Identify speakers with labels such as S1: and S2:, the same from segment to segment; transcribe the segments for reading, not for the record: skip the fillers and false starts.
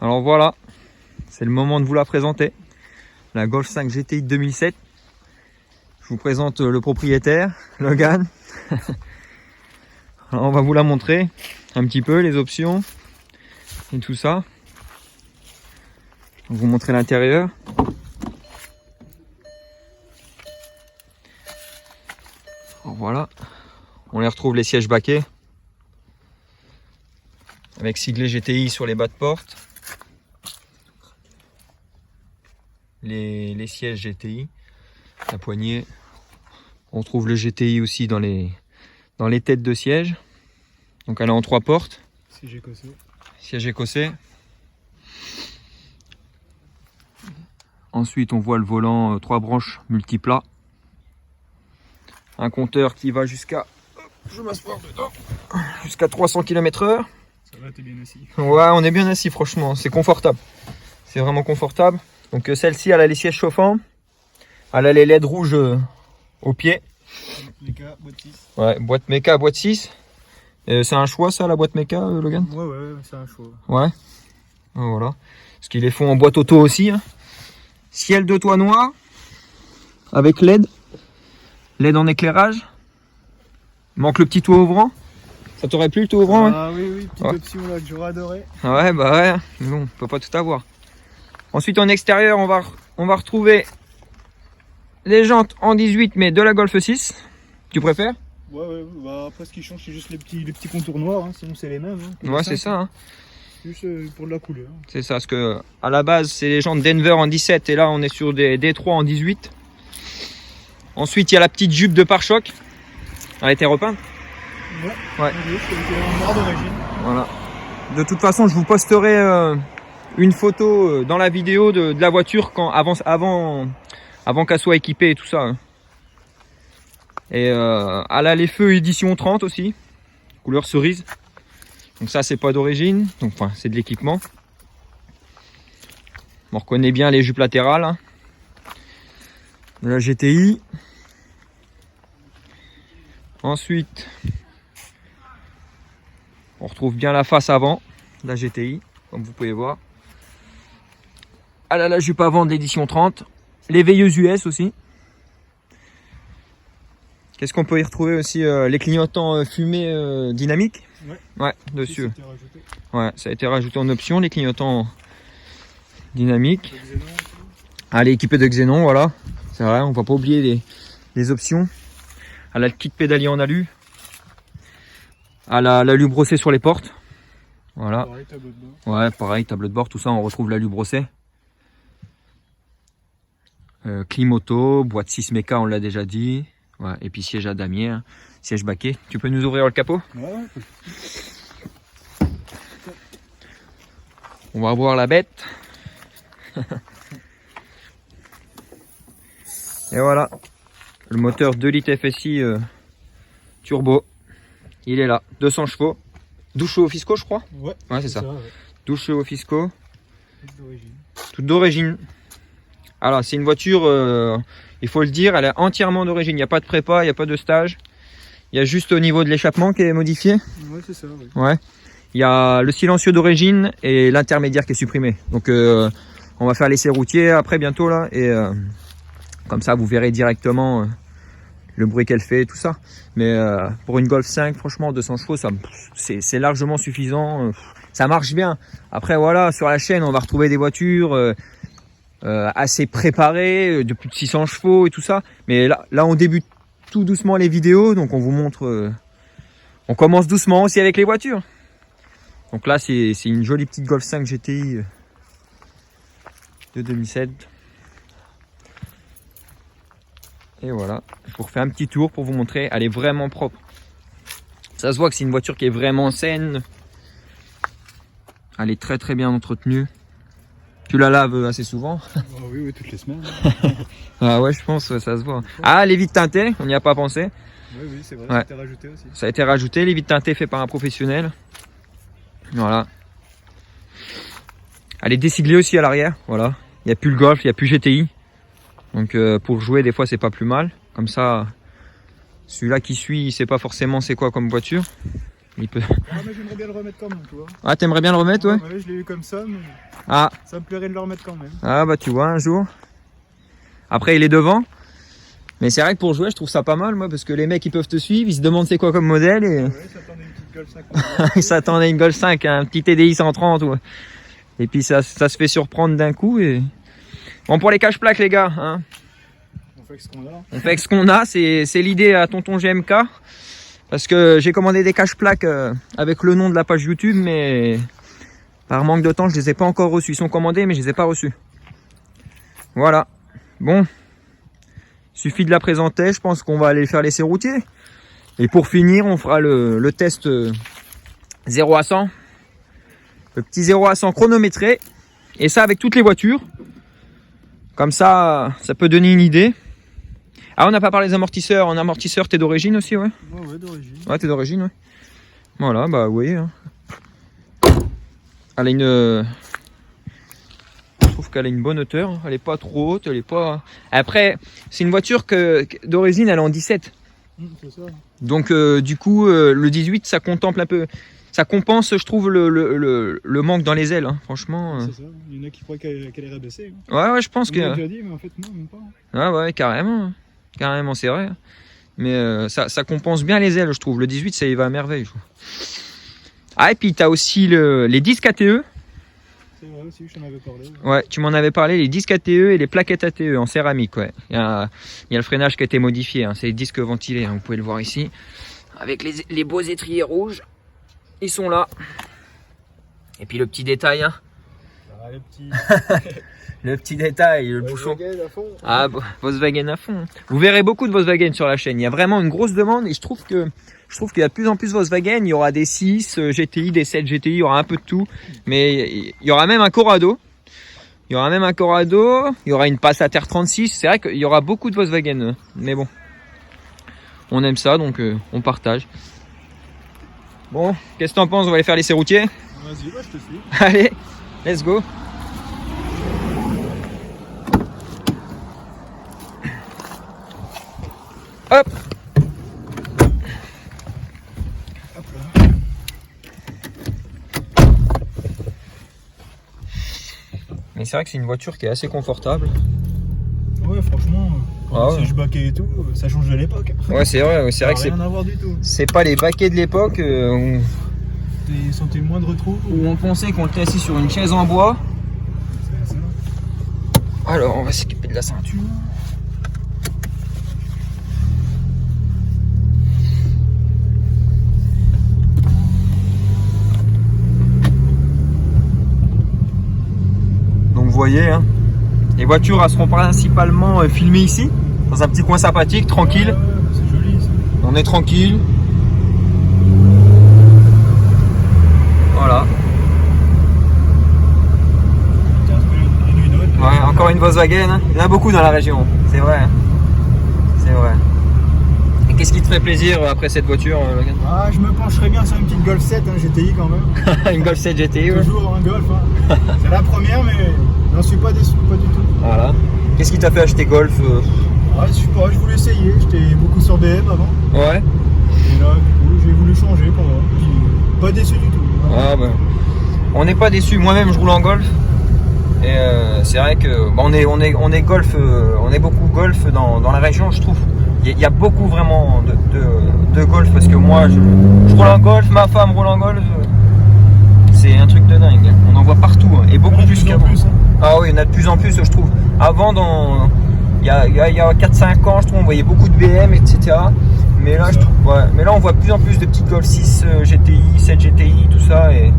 S1: Alors voilà, c'est le moment de vous la présenter. La Golf 5 GTI 2007. Je vous présente le propriétaire, Logan. Alors on va vous la montrer un petit peu, les options et tout ça. Je vais vous montrer l'intérieur. Voilà, on les retrouve les sièges baquets avec siglé GTI sur les bas de porte, les sièges GTI, la poignée. On trouve le GTI aussi dans les têtes de siège. Donc elle est en 3 portes. Siège écossais. Ensuite on voit le volant 3 branches multiplats. Un compteur qui va jusqu'à, je m'asseoir dedans, jusqu'à 300 km/h.
S2: Ça va, t'es bien assis.
S1: Ouais, on est bien assis, franchement, c'est confortable. C'est vraiment confortable. Donc celle-ci, elle a les sièges chauffants. Elle a les LED rouges au pied.
S2: Méca, boîte 6.
S1: Ouais, boîte méca, boîte 6. C'est un choix ça, la boîte méca, Logan?
S2: Ouais, c'est un choix.
S1: Ouais. Voilà. Parce qu'ils les font en boîte auto aussi. Hein. Ciel de toit noir. Avec LED. LED en éclairage. Il manque le petit toit ouvrant. Ça t'aurait plu le toit ouvrant?
S2: Ah oui, petite option là que j'aurais adoré.
S1: Ouais, bah ouais, mais bon, on peut pas tout avoir. Ensuite en extérieur, on va retrouver les jantes en 18 mais de la Golf 6. Tu préfères?
S2: Ouais, bah après ce qui change c'est juste les petits contours noirs, hein. Sinon c'est les mêmes. Hein,
S1: ouais, c'est ça. Hein.
S2: Juste pour de la couleur.
S1: C'est ça, parce que à la base c'est les jantes Denver en 17 et là on est sur des D3 en 18. Ensuite il y a la petite jupe de pare-choc. Elle a été repeinte? Ouais.
S2: En noir d'origine.
S1: Voilà. De toute façon je vous posterai une photo dans la vidéo de la voiture avant qu'elle soit équipée et tout ça. Hein. Et elle a les feux édition 30 aussi, couleur cerise. Donc ça c'est pas d'origine, donc enfin c'est de l'équipement. On reconnaît bien les jupes latérales hein, de la GTI. Ensuite, on retrouve bien la face avant de la GTI, comme vous pouvez voir. Elle a la jupe avant de l'édition 30, les veilleuses US aussi. Qu'est-ce qu'on peut y retrouver aussi? Les clignotants fumée dynamiques. Ouais, dessus. Ouais, ça a été rajouté en option, les clignotants dynamiques. Elle est équipée de Xénon, voilà. C'est vrai, on va pas oublier les options. Elle a le kit pédalier en alu. Elle a l'alu brossé sur les portes. Voilà.
S2: Pareil, tableau de bord.
S1: Ouais, pareil, tableau de bord, tout ça, on retrouve l'alu brossé. Clim auto, boîte 6 méca, on l'a déjà dit. Ouais, et puis siège à damier, hein. Siège baquet. Tu peux nous ouvrir le capot?
S2: Ouais.
S1: On va voir la bête. Et voilà. Le moteur 2 litres FSI turbo. Il est là. 200 chevaux. 12 chevaux fiscaux, je crois.
S2: Ouais,
S1: c'est ça.
S2: Ouais.
S1: 12 chevaux fiscaux.
S2: D'origine.
S1: Toute d'origine. Alors, c'est une voiture, il faut le dire, elle est entièrement d'origine. Il n'y a pas de prépa, il n'y a pas de stage. Il y a juste au niveau de l'échappement qui est modifié.
S2: Ouais, c'est ça. Ouais.
S1: Ouais. Il y a le silencieux d'origine et l'intermédiaire qui est supprimé. Donc, on va faire l'essai routier après bientôt là. Et comme ça, vous verrez directement le bruit qu'elle fait et tout ça. Mais pour une Golf 5, franchement, 200 chevaux, c'est largement suffisant. Ça marche bien. Après, voilà, sur la chaîne, on va retrouver des voitures assez préparées, de plus de 600 chevaux et tout ça. Mais là, on débute tout doucement les vidéos. Donc, on vous montre... on commence doucement aussi avec les voitures. Donc là, c'est une jolie petite Golf 5 GTI de 2007. Et voilà, je vous refais un petit tour pour vous montrer. Elle est vraiment propre. Ça se voit que c'est une voiture qui est vraiment saine. Elle est très très bien entretenue. Tu la laves assez souvent?
S2: Oui, toutes les semaines.
S1: Ah ouais, je pense, ça se voit. Ah, les vitres teintées, on n'y a pas pensé.
S2: Oui, c'est vrai,
S1: Ouais.
S2: ça a été rajouté aussi.
S1: Ça a été rajouté, les vitres teintées faites par un professionnel. Voilà. Elle est désiglée aussi à l'arrière, voilà. Il n'y a plus le Golf, il n'y a plus GTI. Donc pour jouer, des fois, c'est pas plus mal. Comme ça, celui-là qui suit, il sait pas forcément c'est quoi comme voiture. Il peut...
S2: Ah, mais j'aimerais bien le remettre quand même, tu vois.
S1: Ah, t'aimerais bien le remettre, ouais?
S2: Ouais, je l'ai eu comme ça, mais
S1: Ah.
S2: ça me plairait de le remettre quand même.
S1: Ah, bah tu vois, un jour. Après, il est devant. Mais c'est vrai que pour jouer, je trouve ça pas mal, moi, parce que les mecs, ils peuvent te suivre, ils se demandent c'est quoi comme modèle et...
S2: Ouais, j'attendais une petite Golf 5.
S1: Ils s'attendaient à une Golf 5, un petit TDI 130, ouais. Et puis ça se fait surprendre d'un coup et... Bon, pour les cache-plaques, les gars, hein.
S2: On fait ce qu'on a.
S1: On fait avec ce qu'on a, c'est l'idée à tonton GMK. Parce que j'ai commandé des cache-plaques avec le nom de la page YouTube, mais par manque de temps, je les ai pas encore reçus. Ils sont commandés, mais je les ai pas reçus. Voilà. Bon. Suffit de la présenter, je pense qu'on va aller faire l'essai routier. Et pour finir, on fera le test 0 à 100. Le petit 0 à 100 chronométré. Et ça avec toutes les voitures. Comme ça, ça peut donner une idée. Ah, on n'a pas parlé des amortisseurs. En amortisseur, t'es d'origine aussi, ouais?
S2: Ouais, d'origine.
S1: Ouais, t'es d'origine, ouais. Voilà, bah oui. Hein. Elle a une... Je trouve qu'elle a une bonne hauteur. Elle est pas trop haute, elle est pas... Après, c'est une voiture d'origine, elle est en 17.
S2: C'est ça.
S1: Donc, du coup, le 18, ça contemple un peu... Ça compense, je trouve, le manque dans les ailes, hein. Franchement.
S2: C'est ça. Il y en a qui croient qu'elle est rabaissée.
S1: Ouais, je pense
S2: On
S1: que...
S2: l'a déjà dit, mais en fait, non, même pas.
S1: Ouais, carrément. Carrément, c'est vrai. Mais ça compense bien les ailes, je trouve. Le 18, ça y va à merveille, je trouve. Ah, et puis, tu as aussi les disques ATE.
S2: C'est vrai aussi, je t'en avais parlé.
S1: Ouais, tu m'en avais parlé, les disques ATE et les plaquettes ATE en céramique, ouais. Il y a le freinage qui a été modifié, hein. C'est les disques ventilés, hein. Vous pouvez le voir ici. Avec les beaux étriers rouges. Ils sont là. Et puis le petit détail, hein.
S2: Ah, le petit...
S1: Le petit détail, le bouchon.
S2: Volkswagen à fond.
S1: Ah, Volkswagen à fond. Vous verrez beaucoup de Volkswagen sur la chaîne. Il y a vraiment une grosse demande et je trouve qu'il y a de plus en plus Volkswagen. Il y aura des 6 GTI, des 7 GTI, il y aura un peu de tout. Mais il y aura même un Corrado. Il y aura une Passat R36. C'est vrai qu'il y aura beaucoup de Volkswagen. Mais bon, on aime ça, donc on partage. Bon, qu'est-ce que t'en penses? On va aller faire l'essai routier.
S2: Vas-y, bah, je te suis.
S1: Allez, let's go. Hop.
S2: Hop là.
S1: Mais c'est vrai que c'est une voiture qui est assez confortable.
S2: Ouais, franchement,
S1: Ah ouais.
S2: si je baquais et tout, ça change de l'époque.
S1: Ouais, c'est vrai que c'est
S2: rien à voir du tout.
S1: c'est pas les baquets de l'époque
S2: T'es senti le moindre trou.
S1: où on pensait qu'on était assis sur une chaise en bois.
S2: C'est ça.
S1: Alors, on va s'équiper de la ceinture. Donc vous voyez, hein, les voitures elles seront principalement filmées ici, dans un petit coin sympathique, tranquille.
S2: Ouais, c'est joli ça.
S1: On est tranquille. Voilà. Ouais, encore une Volkswagen. Hein. Il y en a beaucoup dans la région, c'est vrai. C'est vrai. Et qu'est-ce qui te ferait plaisir après cette voiture, Logan?
S2: Ah, je me pencherais bien sur une petite Golf 7 GTI quand même.
S1: Une Golf 7 GTI, ouais.
S2: Toujours un Golf. Hein. C'est la première, mais j'en suis pas déçu, pas du tout.
S1: Voilà. Qu'est-ce qui t'a fait acheter Golf?
S2: Ouais, je sais pas, je voulais essayer. J'étais beaucoup sur BM avant.
S1: Ouais.
S2: Et là, du coup, j'ai voulu changer pour voir. Puis, pas déçu du tout.
S1: Ah, bah. On n'est pas déçu. Moi-même, je roule en Golf. Et c'est vrai que on est Golf, on est beaucoup Golf dans la région, je trouve. Il y a beaucoup vraiment de Golf parce que moi, je roule en Golf, ma femme roule en Golf. C'est un truc de dingue. On en voit partout, hein, et beaucoup plus qu'avant. Ah oui, il y en a de plus en plus, je trouve. Avant, il y a 4-5 ans, je trouve, on voyait beaucoup de BM, etc. Mais là, mais là, on voit de plus en plus de petites Golf 6 GTI, 7 GTI, tout ça. Et...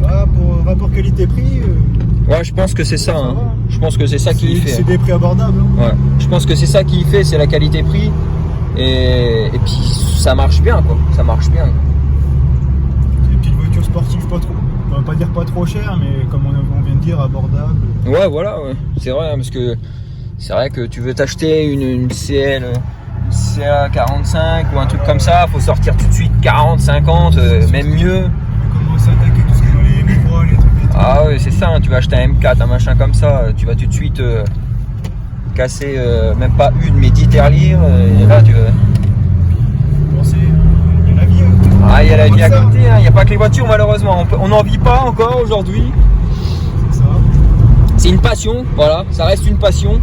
S2: Ah, pour rapport qualité-prix.
S1: Ouais, je pense que c'est ça. Hein. Je pense que c'est ça qui y fait.
S2: C'est des prix abordables. Hein.
S1: Ouais. Je pense que c'est ça qui y fait, c'est la qualité-prix. Et puis ça marche bien, quoi. Ça marche bien.
S2: C'est des petites voitures sportives, pas trop. On va pas dire pas trop cher, mais comme on vient de dire, abordable.
S1: Ouais, voilà, ouais. C'est vrai, hein, parce que c'est vrai que tu veux t'acheter une CL, CA 45 ou un truc comme ça, faut sortir tout de suite 40, 50, même mieux.
S2: On commence à attaquer tout ce qui est dans les M3, les trucs.
S1: Ah ouais, c'est ça, hein, tu vas acheter un M4, un machin comme ça, tu vas tout de suite casser même pas une mais 10 tirelires, et là tu vas...
S2: Bon, il y a la vie. Hein.
S1: Ah, il y a la vie à
S2: Ça.
S1: côté, il n'y a pas que les voitures malheureusement. On n'en vit pas encore aujourd'hui.
S2: C'est ça.
S1: C'est une passion, voilà, ça reste une passion.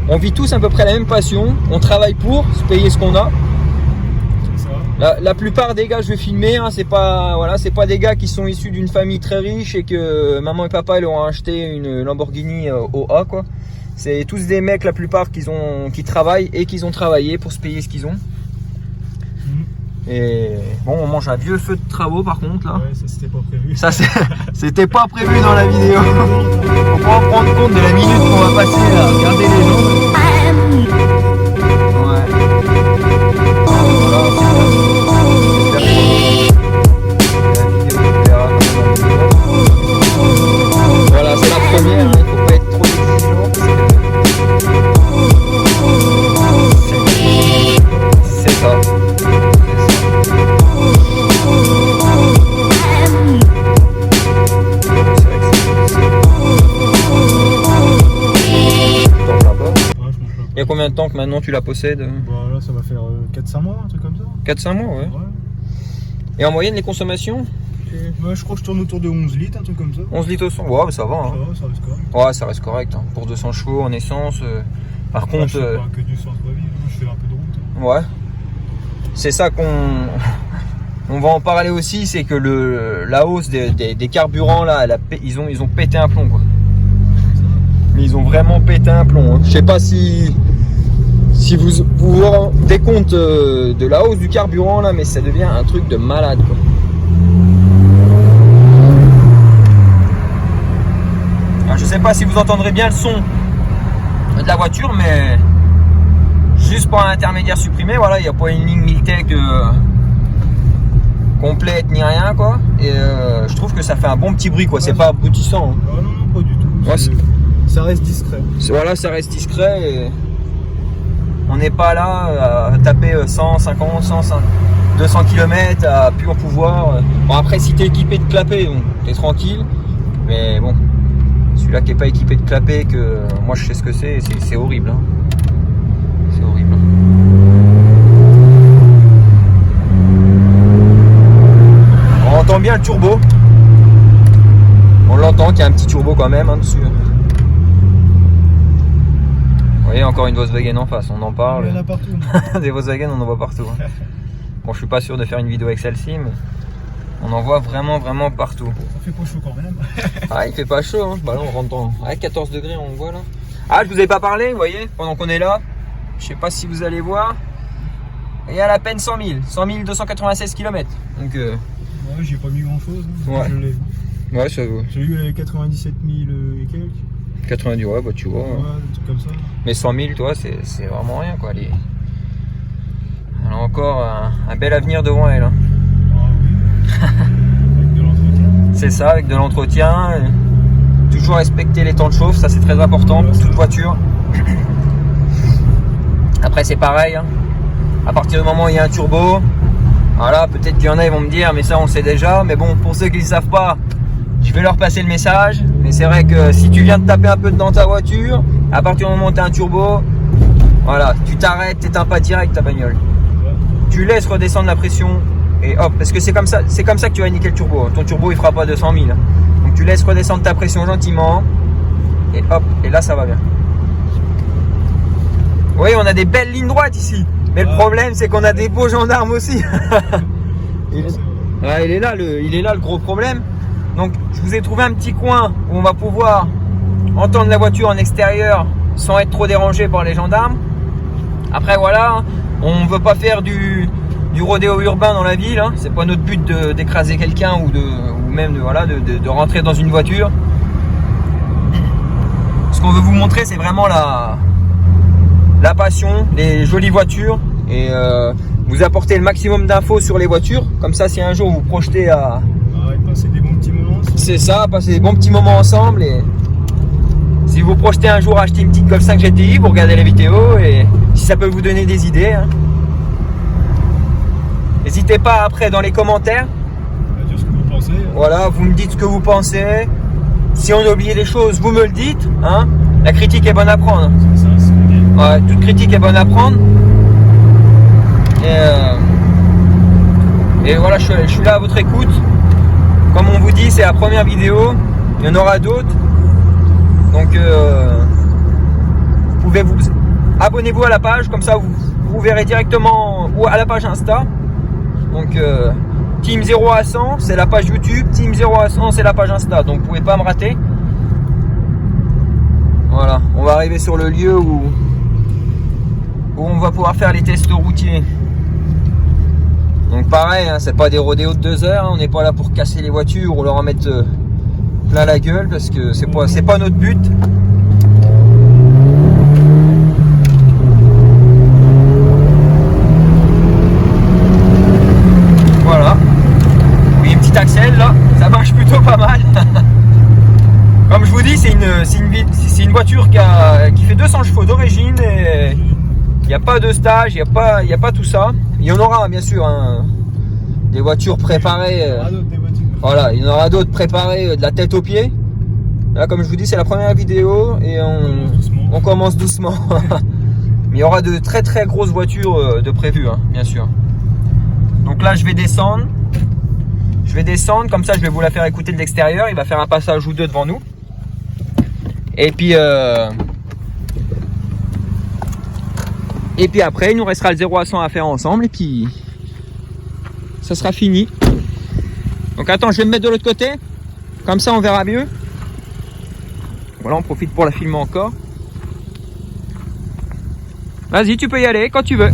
S1: On vit tous à peu près la même passion. On travaille pour se payer ce qu'on a.
S2: C'est ça.
S1: La plupart des gars que je vais filmer, hein, c'est pas des gars qui sont issus d'une famille très riche et que maman et papa leur ont acheté une Lamborghini au A, quoi. C'est tous des mecs, la plupart, qui travaillent et qui ont travaillé pour se payer ce qu'ils ont. Et bon, on mange un vieux feu de travaux par contre là.
S2: Ouais, ça c'était pas prévu.
S1: Ça c'était pas prévu dans la vidéo. Faut pas en prendre compte de la minute qu'on va passer à regarder les gens. Ouais. Voilà, c'est la première, il faut pas être trop exigeant. C'est ça. Il y a combien de temps que maintenant tu la possèdes?
S2: Bah là ça va faire 4-5 mois, un truc comme ça.
S1: 4-5 mois, ouais. Et en moyenne, les consommations?
S2: Ouais, je crois que je tourne autour de 11 litres, un truc comme ça.
S1: 11 litres au 100, ouais, ça va. Hein.
S2: Ça reste correct.
S1: Ouais, ça reste correct. Hein. Pour 200 chevaux en essence. Par contre.
S2: Je fais pas que du centre-ville, je fais un peu de route.
S1: Ouais. C'est ça on va en parler aussi, c'est que la hausse des carburants là, ils ont pété un plomb, quoi. Mais ils ont vraiment pété un plomb. Hein. Je sais pas si vous vous rendez compte de la hausse du carburant là, mais ça devient un truc de malade, quoi. Alors, je sais pas si vous entendrez bien le son de la voiture, mais juste pour un intermédiaire supprimé, voilà, il n'y a pas une ligne Miltech complète ni rien, quoi. Et je trouve que ça fait un bon petit bruit, quoi. C'est pas abrutissant. Hein.
S2: Ah non, pas du tout.
S1: Ouais,
S2: ça reste discret.
S1: Voilà, ça reste discret et on n'est pas là à taper 100, 50, 100, 200 km à pur pouvoir. Bon, après, si t'es équipé de clapet, bon, t'es tranquille. Mais bon, celui-là qui n'est pas équipé de clapet, que moi je sais ce que c'est horrible. Hein. C'est horrible. On entend bien le turbo. On l'entend qu'il y a un petit turbo quand même hein, dessus. Vous voyez, encore une Volkswagen en face, on en parle.
S2: Il y en a partout.
S1: Des Volkswagen, on en voit partout. Hein. Bon, je suis pas sûr de faire une vidéo avec celle-ci, mais on en voit vraiment partout.
S2: Ça fait pas chaud quand même.
S1: Ah, il fait pas chaud, hein. Bah là, on rentre dans 14 degrés, on le voit là. Ah, je vous ai pas parlé, vous voyez, pendant qu'on est là. Je sais pas si vous allez voir. Il y a à peine 100 296 km. Donc,
S2: ouais, j'ai pas mis grand chose. Hein.
S1: Ouais.
S2: Je l'ai vu.
S1: Ouais, ça vaut.
S2: J'ai eu les 97 000 et quelques.
S1: 90, ouais, bah tu vois.
S2: Ouais, des trucs comme ça.
S1: Mais 100 000, toi, c'est vraiment rien, quoi. Elle a encore un bel avenir devant elle. Hein.
S2: Ah oui. Avec de l'entretien.
S1: C'est ça, avec de l'entretien. Toujours respecter les temps de chauffe, ça c'est très important pour toute voiture. Après, c'est pareil. Hein. À partir du moment où il y a un turbo, voilà, peut-être qu'il y en a, ils vont me dire, mais ça on sait déjà. Mais bon, pour ceux qui ne savent pas, je vais leur passer le message. Mais c'est vrai que si tu viens de taper un peu dans ta voiture, à partir du moment où tu as un turbo, voilà, tu t'arrêtes, tu n'éteins pas direct ta bagnole. Tu laisses redescendre la pression et hop, parce que c'est comme ça que tu vas niquer le turbo. Ton turbo il fera pas 200 000. Donc tu laisses redescendre ta pression gentiment et hop, et là ça va bien. Oui, on a des belles lignes droites ici. Mais le problème c'est qu'on a des beaux gendarmes aussi. il est là le gros problème. Donc je vous ai trouvé un petit coin où on va pouvoir entendre la voiture en extérieur sans être trop dérangé par les gendarmes. Après voilà, on ne veut pas faire du rodéo urbain dans la ville, hein. C'est pas notre but d'écraser quelqu'un ou même de rentrer dans une voiture. Ce qu'on veut vous montrer, c'est vraiment la passion, les jolies voitures et vous apporter le maximum d'infos sur les voitures. Comme ça, si un jour vous projetez à
S2: passer des bons petits moments.
S1: C'est ça, passer des bons petits moments ensemble et si vous projetez un jour à acheter une petite Golf 5 GTI, vous regardez les vidéos et si ça peut vous donner des idées. Hein. N'hésitez pas après dans les commentaires.
S2: Dire ce que vous pensez.
S1: Voilà, vous me dites ce que vous pensez. Si on a oublié des choses, vous me le dites. Hein. La critique est bonne à prendre.
S2: C'est ça, c'est bien.
S1: Ouais, toute critique est bonne à prendre. Et Et voilà, je suis là à votre écoute. Comme on vous dit, c'est la première vidéo. Il y en aura d'autres. Donc, abonnez-vous à la page. Comme ça, vous verrez directement ou à la page Insta. Donc, Team 0 à 100, c'est la page YouTube. Team 0 à 100, c'est la page Insta. Donc, vous pouvez pas me rater. Voilà, on va arriver sur le lieu où on va pouvoir faire les tests routiers. Donc pareil, hein, c'est pas des rodéos de 2 heures, hein, on n'est pas là pour casser les voitures ou leur en mettre plein la gueule parce que c'est pas notre but. Voilà. Oui, une petite axelle là, ça marche plutôt pas mal. Comme je vous dis, c'est une voiture qui fait 200 chevaux d'origine et il n'y a pas de stage, il n'y a pas tout ça. Il y en aura bien sûr hein, des voitures préparées. Voilà, il y en aura d'autres préparées de la tête aux pieds. Là, comme je vous dis, c'est la première vidéo et on commence doucement. Mais il y aura de très très grosses voitures de prévues, hein, bien sûr. Donc là, je vais descendre. Comme ça je vais vous la faire écouter de l'extérieur. Il va faire un passage ou deux devant nous. Et puis après il nous restera le 0 à 100 à faire ensemble. Et puis ça sera fini. Donc attends, je vais me mettre de l'autre côté. Comme ça on verra mieux. Voilà, on profite pour la filmer encore. Vas-y, tu peux y aller quand tu veux.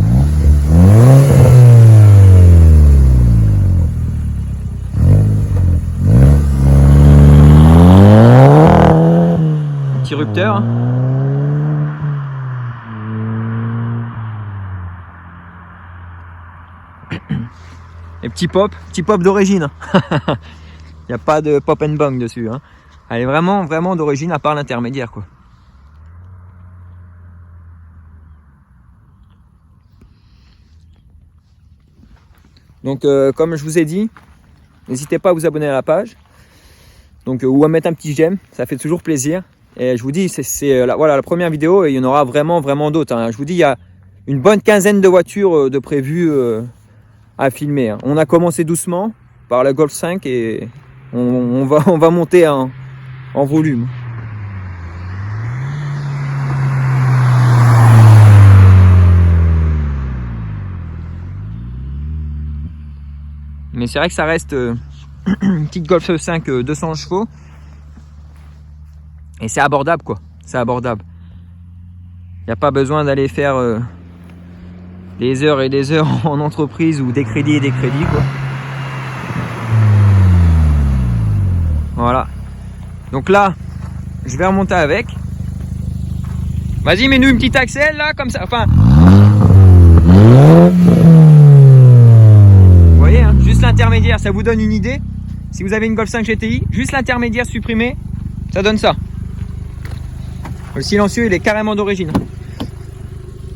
S1: Rupteur. Hein. Et petit pop d'origine. Il n'y a pas de pop and bang dessus. Hein. Elle est vraiment d'origine à part l'intermédiaire quoi. Donc comme je vous ai dit, n'hésitez pas à vous abonner à la page. Donc ou à mettre un petit j'aime, ça fait toujours plaisir. Et je vous dis, c'est voilà, la première vidéo et il y en aura vraiment d'autres. Hein. Je vous dis, il y a une bonne quinzaine de voitures de prévues à filmer. Hein. On a commencé doucement par la Golf 5 et on va monter en volume. Mais c'est vrai que ça reste une petite Golf 5 200 chevaux. Et c'est abordable quoi, c'est abordable. Il n'y a pas besoin d'aller faire des heures et des heures en entreprise ou des crédits et des crédits quoi. Voilà. Donc là, je vais remonter avec. Vas-y, mets-nous une petite axelle là, comme ça. Enfin. Vous voyez, hein, juste l'intermédiaire, ça vous donne une idée. Si vous avez une Golf 5 GTI, juste l'intermédiaire supprimé, ça donne ça. Le silencieux il est carrément d'origine.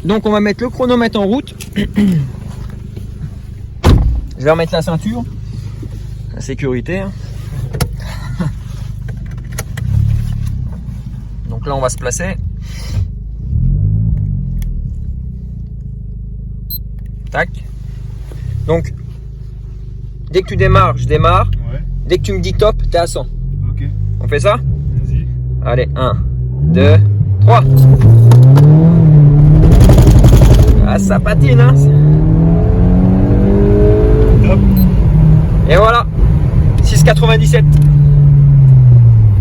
S1: Donc on va mettre le chronomètre en route. Je vais remettre la ceinture. La sécurité. Hein. Donc là on va se placer. Tac. Donc dès que tu démarres, je démarre. Ouais. Dès que tu me dis top, t'es à 100. Ok. On fait ça? Vas-y. Allez, 1, 2, 3. Ah, ça patine, hein. Top. Et voilà, 6,97.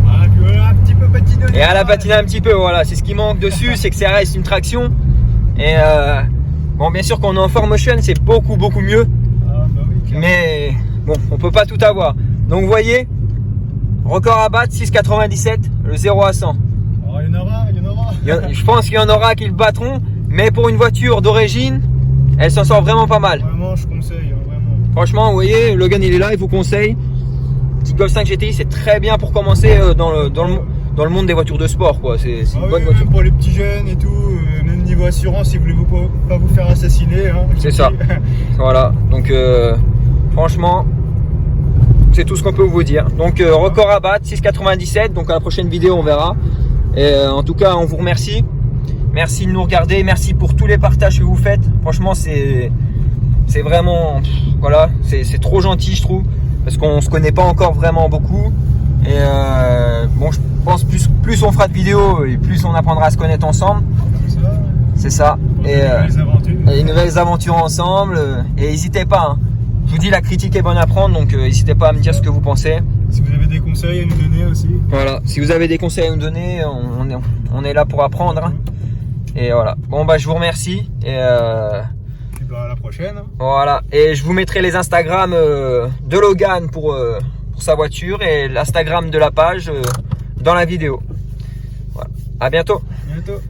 S1: Ah, voilà, un petit peu patiné. Et elle a patiné un petit peu, voilà. C'est ce qui manque dessus, c'est que ça reste une traction. Et bon, bien sûr, quand on est en 4Motion, c'est beaucoup mieux. Ah, bah oui, mais bon, on peut pas tout avoir. Donc, vous voyez, record à battre, 6,97, le 0 à 100. Il y en aura. Je pense qu'il y en aura qui le battront, mais pour une voiture d'origine, elle s'en sort vraiment pas mal. Vraiment, je conseille. Vraiment. Franchement, vous voyez, Logan il est là, il vous conseille. Petit Golf 5 GTI, c'est très bien pour commencer dans le monde des voitures de sport, quoi. C'est une bonne voiture. Pour les petits jeunes et tout, même niveau assurance, si vous voulez pas vous faire assassiner. Hein, c'est ça. Voilà. Donc, franchement, c'est tout ce qu'on peut vous dire. Donc, record à battre, 6,97. Donc, à la prochaine vidéo, on verra. Et en tout cas, on vous remercie. Merci de nous regarder. Merci pour tous les partages que vous faites. Franchement, c'est C'est vraiment, voilà, c'est trop gentil, je trouve, parce qu'on se connaît pas encore vraiment beaucoup. Et bon, je pense plus on fera de vidéos et plus on apprendra à se connaître ensemble. C'est ça. Et les nouvelles aventures ensemble. Et n'hésitez pas. Hein. Je vous dis, la critique est bonne à prendre, donc n'hésitez pas à me dire ce que vous pensez.
S2: Si vous avez des conseils à nous donner aussi.
S1: Voilà. Si vous avez des conseils à nous donner, on est là pour apprendre. Hein. Et voilà. Bon bah je vous remercie. Et
S2: puis bah à la prochaine.
S1: Voilà. Et je vous mettrai les Instagram de Logan pour sa voiture et l'Instagram de la page dans la vidéo. Voilà. À bientôt.
S2: À bientôt.